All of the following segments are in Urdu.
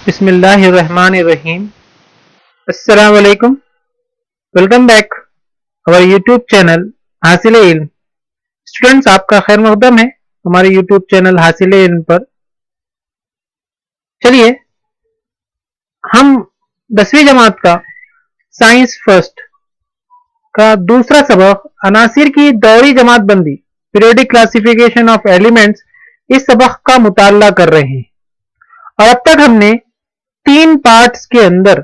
بسم اللہ الرحمن الرحیم. السلام علیکم. ویلکم بیک ہمارے یوٹیوب چینل حاصل علم. اسٹوڈینٹس, آپ کا خیر مقدم ہے ہمارے یوٹیوب چینل حاصل علم پر. چلیے ہم 10ویں جماعت کا سائنس فرسٹ کا دوسرا سبق عناصر کی دوری جماعت بندی پیریوڈک کلاسیفیکیشن آف ایلیمنٹس اس سبق کا مطالعہ کر رہے ہیں. اور اب تک ہم نے 3 پارٹس کے اندر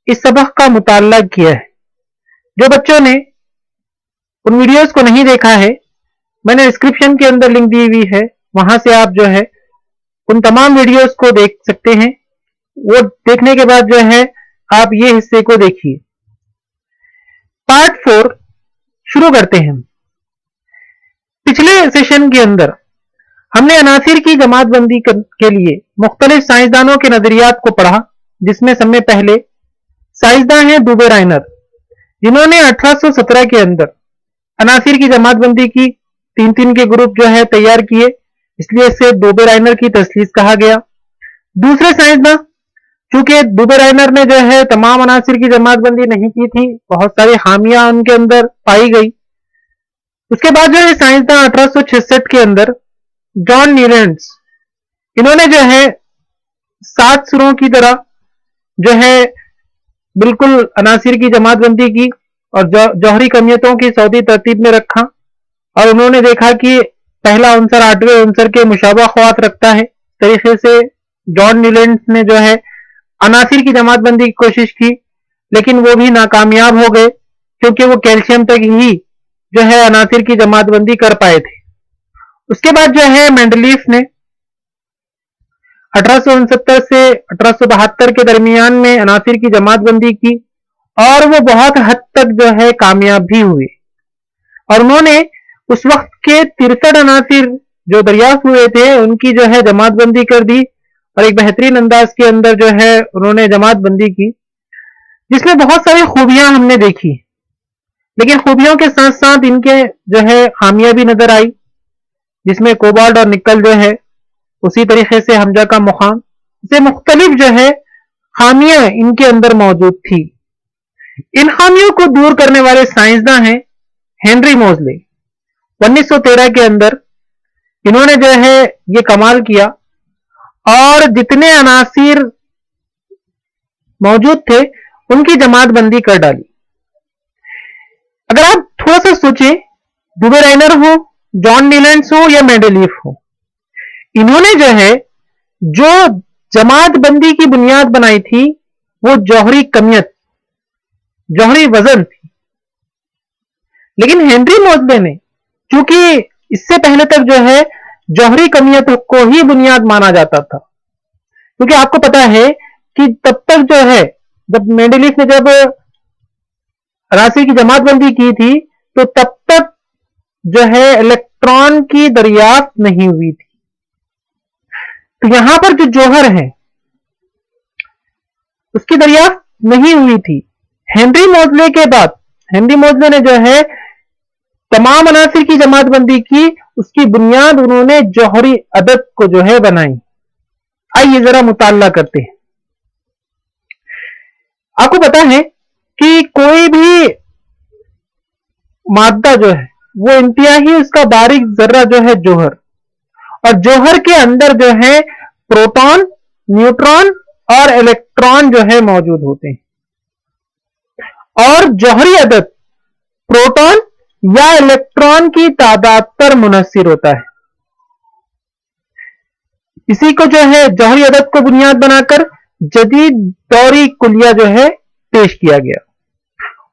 اس سبق کا مطالعہ کیا ہے. جو بچوں نے ان ویڈیوز کو نہیں دیکھا ہے, میں نے ڈسکرپشن کے اندر لنک دی ہوئی ہے, وہاں سے آپ جو ہے ان تمام ویڈیوز کو دیکھ سکتے ہیں. وہ دیکھنے کے بعد جو ہے آپ یہ حصے کو دیکھیے. پارٹ 4 شروع کرتے ہیں. پچھلے سیشن کے اندر ہم نے عناصر کی جماعت بندی کے لیے مختلف سائنسدانوں کے نظریات کو پڑھا, جس میں سب میں پہلے سائنسداں ہیں ڈوبے رائنر, جنہوں نے 1817 کے اندر عناصر کی جماعت بندی کی 3 کے گروپ جو ہے تیار کیے, اس لیے اسے ڈوبے رائنر کی تثلیث کہا گیا. دوسرے سائنسداں, چونکہ ڈوبے رائنر نے جو ہے تمام عناصر کی جماعت بندی نہیں کی تھی, بہت ساری خامیاں ان کے اندر پائی گئی. اس کے بعد جو ہے سائنسداں 1866 کے اندر جان نیلینڈز, انہوں نے جو ہے 7 سروں کی طرح جو ہے بالکل عناصر کی جماعت بندی کی اور جوہری کمیتوں کی سعودی ترتیب میں رکھا, اور انہوں نے دیکھا کہ پہلا عنصر 8ویں عنصر کے مشابہ خواص رکھتا ہے. اس طریقے سے جان نیلینڈز نے جو ہے عناصر کی جماعت بندی کی کوشش کی, لیکن وہ بھی ناکامیاب ہو گئے, کیونکہ وہ کیلشیم تک ہی جو ہے عناصر کی جماعت بندی کر پائے تھے. اس کے بعد جو ہے مینڈلیف نے 1869 سے 1872 کے درمیان میں عناصر کی جماعت بندی کی, اور وہ بہت حد تک جو ہے کامیاب بھی ہوئے, اور انہوں نے اس وقت کے 63 عناصر جو دریافت ہوئے تھے ان کی جو ہے جماعت بندی کر دی, اور ایک بہترین انداز کے اندر جو ہے انہوں نے جماعت بندی کی, جس میں بہت ساری خوبیاں ہم نے دیکھی. لیکن خوبیوں کے ساتھ ساتھ ان کے جو ہے خامیاں بھی نظر آئی, جس میں کوبالٹ اور نکل جو ہے, اسی طریقے سے حمزہ کا مقام سے مختلف جو ہے خامیاں ان کے اندر موجود تھی. ان خامیوں کو دور کرنے والے سائنسداں ہیں ہنری موزلے. 1913 کے اندر انہوں نے جو ہے یہ کمال کیا, اور جتنے عناصر موجود تھے ان کی جماعت بندی کر ڈالی. اگر آپ تھوڑا سا سوچیں, ڈوبے رائنر ہو, جان نیلینڈز ہو یا مینڈلیف ہو, انہوں نے جو ہے جو جماعت بندی کی بنیاد بنائی تھی وہ جوہری کمیت, جوہری وزن تھی. لیکن ہنری موزلے نے, چونکہ اس سے پہلے تک جو ہے جوہری کمیت کو ہی بنیاد مانا جاتا تھا, کیونکہ آپ کو پتا ہے کہ تب تک جو ہے جب مینڈلیف نے جب عناصر کی جماعت بندی کی تھی تو تب تک جو ہے الیکٹران کی دریافت نہیں ہوئی تھی. تو یہاں پر جو جوہر ہے اس کی دریافت نہیں ہوئی تھی. ہنری موزلے کے بعد ہنری موزلے نے جو ہے تمام عناصر کی جماعت بندی کی, اس کی بنیاد انہوں نے جوہری عدد کو جو ہے بنائی. آئیے ذرا مطالعہ کرتے ہیں. آپ کو پتا ہے کہ کوئی بھی مادہ جو ہے وہ انتہائی اس کا باریک ذرہ جو ہے جوہر, اور جوہر کے اندر جو ہے پروٹون, نیوٹرون اور الیکٹران جو ہے موجود ہوتے ہیں, اور جوہری عدد پروٹون یا الیکٹران کی تعداد پر منحصر ہوتا ہے. اسی کو جو ہے جوہری عدد کو بنیاد بنا کر جدید دوری کلیہ جو ہے پیش کیا گیا.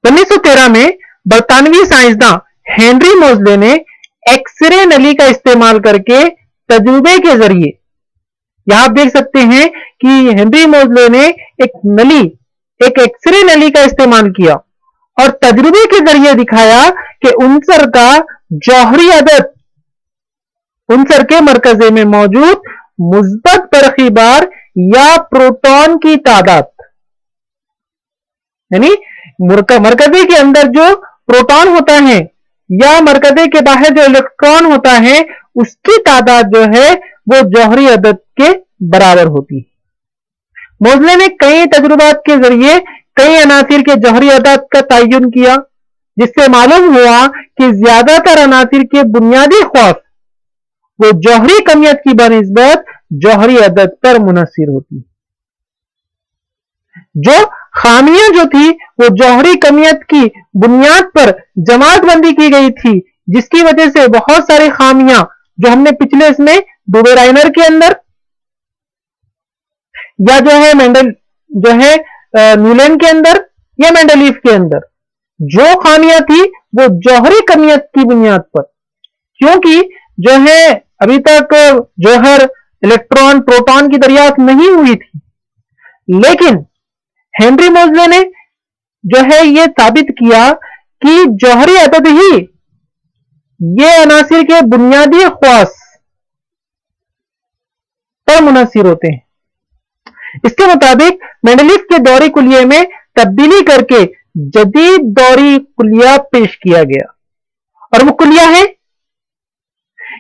1913 میں برطانوی سائنسداں ہنری موزلے نے ایکس رے نلی کا استعمال کر کے تجربے کے ذریعے, یہاں آپ دیکھ سکتے ہیں کہ ہنری موزلے نے ایک ایکس رے نلی کا استعمال کیا اور تجربے کے ذریعے دکھایا کہ عنصر کا جوہری عدد عنصر کے مرکزے میں موجود مثبت برقی بار یا پروٹون کی تعداد, یعنی مرکزے کے اندر جو پروٹون ہوتا ہے یا مرکزے کے باہر جو الیکٹران ہوتا ہے اس کی تعداد جو ہے وہ جوہری عدد کے برابر ہوتی ہے. موزلے نے کئی تجربات کے ذریعے کئی عناصر کے جوہری عدد کا تعین کیا، جس سے معلوم ہوا کہ زیادہ تر عناصر کے بنیادی خواص وہ جوہری کمیت کی بنسبت جوہری عدد پر منحصر ہوتی، جو خامیاں جو تھی وہ جوہری کمیت کی بنیاد پر جماعت بندی کی گئی تھی، جس کی وجہ سے بہت ساری خامیاں جو ہم نے پچھلے اس میں ڈوبے رائنر کے اندر یا جو ہے نیولینڈ کے اندر یا مینڈلیف کے اندر جو خامیاں تھی وہ جوہری کمیت کی بنیاد پر، کیونکہ جو ہے ابھی تک جوہر الیکٹران پروٹون کی دریافت نہیں ہوئی تھی، لیکن ہنری موزلے نے جو ہے یہ ثابت کیا کہ جوہری عدد ہی یہ عناصر کے بنیادی خواص پر منحصر ہوتے ہیں۔ اس کے مطابق مینڈلیف کے دوری کلیے میں تبدیلی کر کے جدید دوری کلیہ پیش کیا گیا، اور وہ کلیہ ہے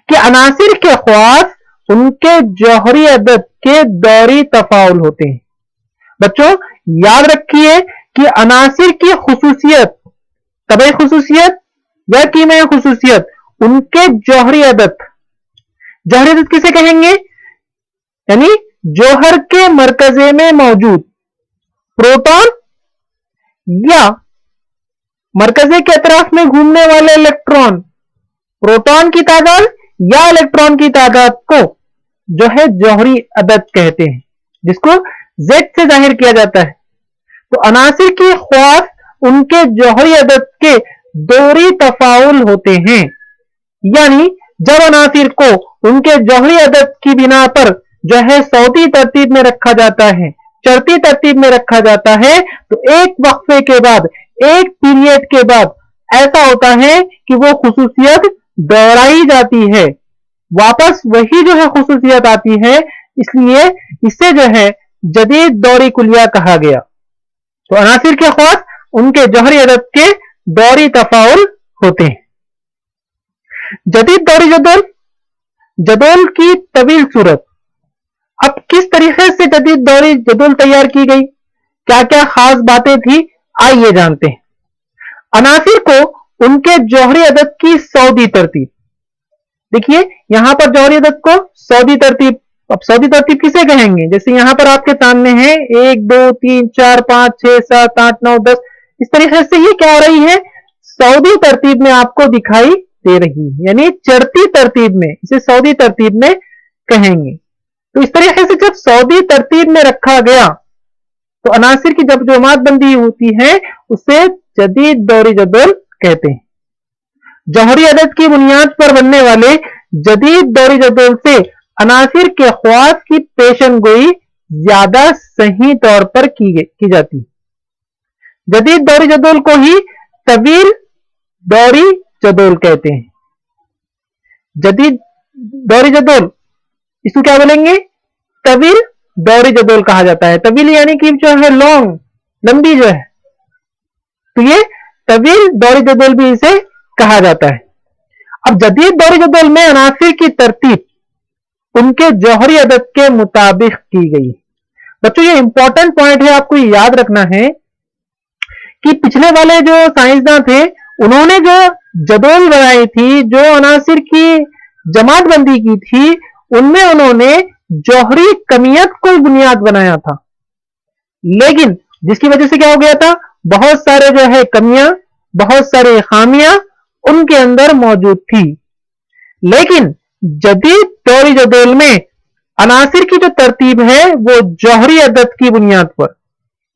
کہ عناصر کے خواص ان کے جوہری عدد کے دوری تفاعل ہوتے ہیں۔ بچوں یاد رکھیے کہ عناصر کی خصوصیت، طبعی خصوصیت یا کیمیائی خصوصیت، ان کے جوہری عدد کسے کہیں گے؟ یعنی جوہر کے مرکزے میں موجود پروٹون یا مرکزے کے اطراف میں گھومنے والے الیکٹران، پروٹون کی تعداد یا الیکٹران کی تعداد کو جو ہے جوہری عدد کہتے ہیں، جس کو Z سے ظاہر کیا جاتا ہے۔ تو عناصر کی خواص ان کے جوہری عدد کے دوری تفاعل ہوتے ہیں، یعنی جب عناصر کو ان کے جوہری عدد کی بنا پر جو ہے صوتی ترتیب میں رکھا جاتا ہے، چڑھتی ترتیب میں رکھا جاتا ہے، تو ایک وقفے کے بعد، ایک پیریڈ کے بعد ایسا ہوتا ہے کہ وہ خصوصیت دوہرائی جاتی ہے، واپس وہی جو ہے خصوصیت آتی ہے، اس لیے اسے جو ہے جدید دوری کلیہ کہا گیا۔ تو عناصر کے خواص ان کے جوہری عدد کے دوری تفاعل ہوتے ہیں۔ جدید دوری جدول کی طویل صورت۔ اب کس طریقے سے جدید دوری جدول تیار کی گئی، کیا کیا خاص باتیں تھی، آئیے جانتے ہیں۔ عناصر کو ان کے جوہری عدد کی سعودی ترتیب، دیکھیے یہاں پر جوہری عدد کو سعودی ترتیب، اب سعودی ترتیب کسے کہیں گے؟ جیسے یہاں پر آپ کے سامنے ہے 1 2 3 4 5 6 7 8 9 10، اس طریقے سے یہ کیا ہو رہی ہے؟ سعودی ترتیب میں آپ کو دکھائی دے رہی ہے، یعنی چڑھتی ترتیب میں، اسے سعودی ترتیب میں کہیں گے۔ تو اس طریقے سے جب سعودی ترتیب میں رکھا گیا تو عناصر کی جب جماعت بندی ہوتی ہے اسے جدید دوری جدول کہتے ہیں۔ جوہری عدد کی بنیاد پر بننے والے جدید دوری جدول سے عناصر کے خواص کی پیشن گوئی زیادہ صحیح طور پر کی جاتی ہے۔ جدید دوری جدول کو ہی طویل دوری جدول کہتے ہیں۔ جدید دوری جدول اس کو کیا بولیں گے؟ طویل دوری جدول کہا جاتا ہے۔ طویل یعنی کہ جو ہے لانگ، لمبی جو ہے، تو یہ طویل دوری جدول بھی اسے کہا جاتا ہے۔ اب جدید دوری جدول میں عناصر کی ترتیب ان کے جوہری عدد کے مطابق کی گئی۔ بچوں یہ امپورٹنٹ پوائنٹ ہے، آپ کو یاد رکھنا ہے کہ پچھلے والے جو سائنسداں تھے انہوں نے جو جدول بنائی تھی، جو عناصر کی جماعت بندی کی تھی، ان میں انہوں نے جوہری کمیت کو بنیاد بنایا تھا، لیکن جس کی وجہ سے کیا ہو گیا تھا؟ بہت سارے جو ہے کمیاں، بہت سارے خامیاں ان کے اندر موجود تھی۔ لیکن جدید دوری جدول میں عناصر کی جو ترتیب ہے وہ جوہری عدد کی بنیاد پر،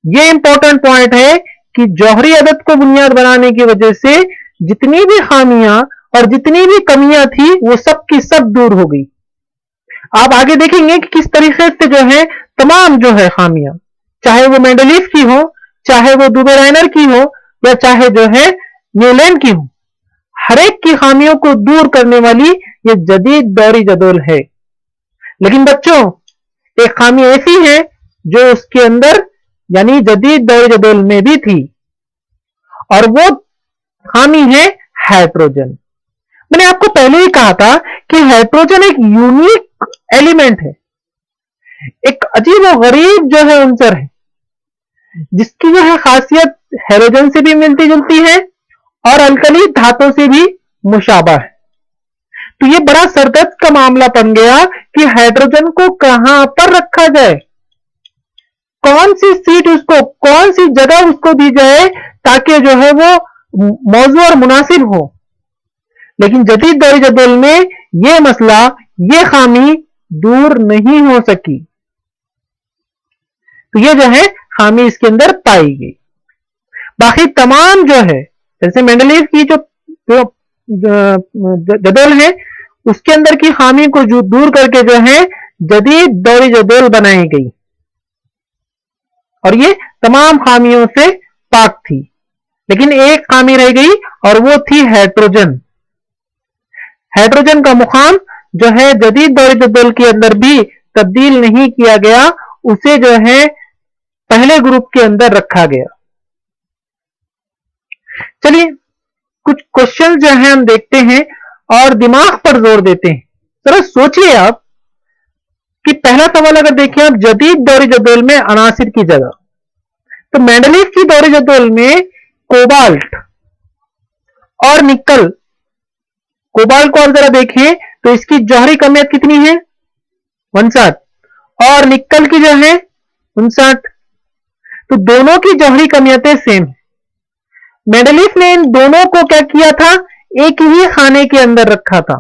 یہ امپورٹنٹ پوائنٹ ہے کہ جوہری عدد کو بنیاد بنانے کی وجہ سے جتنی بھی خامیاں اور جتنی بھی کمیاں تھی وہ سب کی سب دور ہو گئی۔ آپ آگے دیکھیں گے کہ کس طریقے سے جو ہے تمام جو ہے خامیاں، چاہے وہ مینڈلیف کی ہو، چاہے وہ ڈوبے رائنر کی ہو، یا چاہے جو ہے نیولینڈ کی ہو، ہر ایک کی خامیوں کو دور کرنے والی یہ جدید دوری جدول ہے۔ لیکن بچوں ایک خامی ایسی ہے جو اس کے اندر یعنی جدید دوری جدول میں بھی تھی، اور وہ خامی ہے ہائیڈروجن۔ میں نے آپ کو پہلے ہی کہا تھا کہ ہائیڈروجن ایک یونیک ایلیمنٹ ہے، ایک عجیب و غریب جو ہے عنصر ہے جس کی جو ہے خاصیت ہیلوجن سے بھی ملتی جلتی ہے اور الکلی دھاتوں سے بھی مشابہ ہے. تو یہ بڑا سردرد کا معاملہ بن گیا کہ ہائیڈروجن کو کہاں پر رکھا جائے, کون سی سیٹ اس کو, کون سی جگہ اس کو دی جائے تاکہ جو ہے وہ موضوع اور مناسب ہو. لیکن جدید دور جدول میں یہ مسئلہ, یہ خامی دور نہیں ہو سکی. تو یہ جو ہے خامی اس کے اندر پائی گئی. باقی تمام جو ہے جیسے مینڈلیف کی جو جدول ہے اس کے اندر کی خامی کو دور کر کے جو ہے جدید دوری جدول بنائی گئی اور یہ تمام خامیوں سے پاک تھی. لیکن ایک خامی رہ گئی اور وہ تھی ہائیڈروجن. ہائیڈروجن کا مقام جو ہے جدید دوری جدول کے اندر بھی تبدیل نہیں کیا گیا, اسے جو ہے پہلے گروپ کے اندر رکھا گیا. چلیے کچھ کوشچن جو ہیں ہم دیکھتے ہیں اور دماغ پر زور دیتے ہیں. ذرا سوچئے آپ کہ پہلا سوال اگر دیکھیں آپ جدید دوری جدول میں عناصر کی جگہ, تو مینڈلیف کی دوری جدول میں کوبالٹ اور نکل, کوبالٹ کو آپ ذرا دیکھیں تو اس کی جوہری کمیت کتنی ہے 59 اور نکل کی جو ہے 59. تو دونوں کی جوہری کمیتیں سیم ہیں. مینڈلیف نے ان دونوں کو کیا کیا تھا, ایک ہی خانے کے اندر رکھا تھا.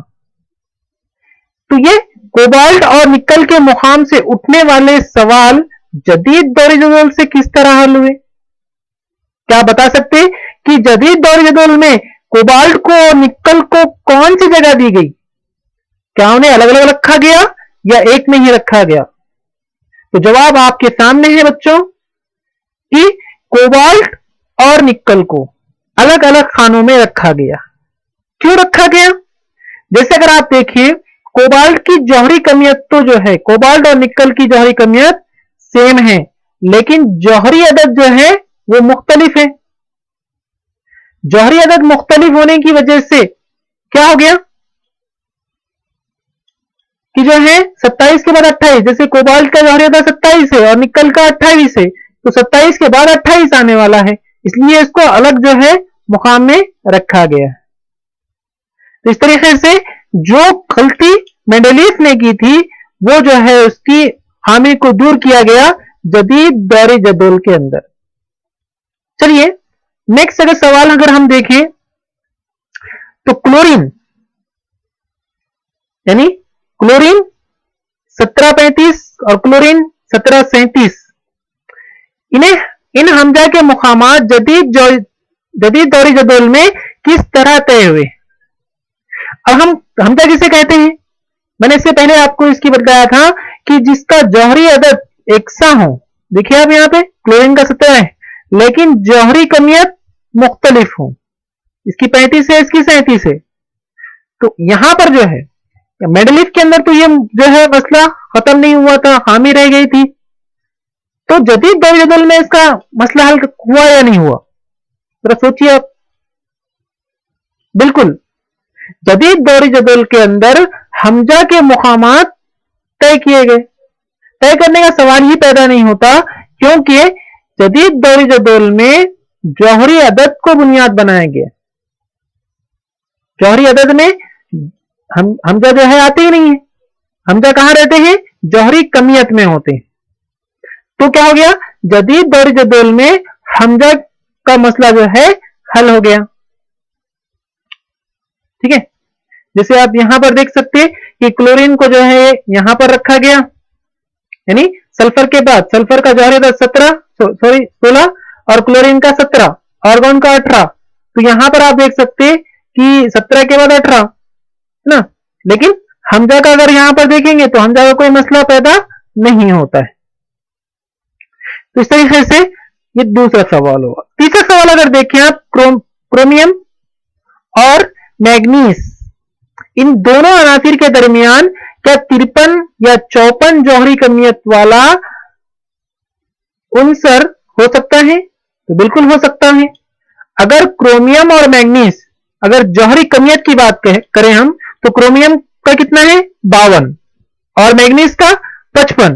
تو یہ کوبالٹ اور نکل کے مقام سے اٹھنے والے سوال جدید دوری جدول سے کس طرح حل ہوئے؟ کیا بتا سکتے کہ جدید دوری جدول میں کوبالٹ کو اور نکل کو کون سی جگہ دی گئی؟ کیا انہیں الگ الگ رکھا گیا یا ایک میں ہی رکھا گیا؟ تو جواب آپ کے سامنے ہے بچوں کہ کوبالٹ اور نکل کو الگ الگ خانوں میں رکھا گیا. کیوں رکھا گیا؟ جیسے اگر آپ دیکھیں کوبالٹ کی جوہری کمیت تو جو ہے کوبالٹ اور نکل کی جوہری کمیت سیم ہے, لیکن جوہری عدد جو ہے وہ مختلف ہے. جوہری عدد مختلف ہونے کی وجہ سے کیا ہو گیا کہ جو ہے 27 کے بعد 28, جیسے کوبالٹ کا جوہری عدد 27 ہے اور نکل کا 28 ہے, تو 27 کے بعد 28 آنے والا ہے, اس لیے اس کو الگ جو ہے مقام میں رکھا گیا. تو اس طریقے سے جو غلطی مینڈلیف نے کی تھی وہ جو ہے اس کی خامی کو دور کیا گیا جدید دوری جدول کے اندر. چلیے نیکسٹ اگر سوال اگر ہم دیکھیں تو کلورین یعنی کلورین 1735 اور کلورین 1737 ان حمزہ کے مقامات جدید دوری جدول میں کس طرح طے ہوئے؟ اب ہم حمزہ کسے کہتے ہیں؟ میں نے اس سے پہلے آپ کو اس کی بتایا تھا کہ جس کا جوہری عدد یکساں ہو. دیکھیے آپ یہاں پہ کلورین کا 17 ہے لیکن جوہری کمیت مختلف ہو, اس کی 35 ہے اس کی 37 ہے. تو یہاں پر جو ہے مینڈلیف کے اندر تو یہ جو ہے مسئلہ ختم نہیں ہوا تھا, خامی رہ گئی تھی. تو جدید دوری جدول میں اس کا مسئلہ حل ہوا یا نہیں ہوا؟ ذرا سوچیے آپ. بالکل جدید دوری جدول کے اندر حمزہ کے مقامات طے کیے گئے. طے کرنے کا سوال ہی پیدا نہیں ہوتا کیونکہ جدید دوری جدول میں جوہری عدد کو بنیاد بنایا گیا. جوہری عدد میں حمزہ جو ہے آتے ہی نہیں ہے. حمزہ کہاں رہتے ہیں؟ جوہری کمیت میں ہوتے ہیں. تو کیا ہو گیا جدید دوری جدول میں حمزہ کا مسئلہ جو ہے حل ہو گیا. ٹھیک ہے, جیسے آپ یہاں پر دیکھ سکتے کہ کلورین کو جو ہے یہاں پر رکھا گیا, یعنی سلفر کے بعد سلفر کا جوہری عدد 16 اور کلورین کا 17, آرگون کا 18. تو یہاں پر آپ دیکھ سکتے کہ 17 کے بعد 18 نا, لیکن حمزہ کا اگر یہاں پر دیکھیں گے تو حمزہ کا کوئی مسئلہ پیدا نہیں ہوتا ہے. تو اس طریقے سے یہ دوسرا سوال ہوگا. تیسرا سوال اگر دیکھیں آپ کرومیم اور میگنیز, ان دونوں عناصر کے درمیان کیا 53 یا 54 جوہری کمیت والا عنصر ہو سکتا ہے؟ تو بالکل ہو سکتا ہے. اگر کرومیم اور میگنیز اگر جوہری کمیت کی بات کریں ہم تو کرومیم کا کتنا ہے 52 اور میگنیز کا 55.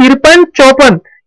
53, 54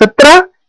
17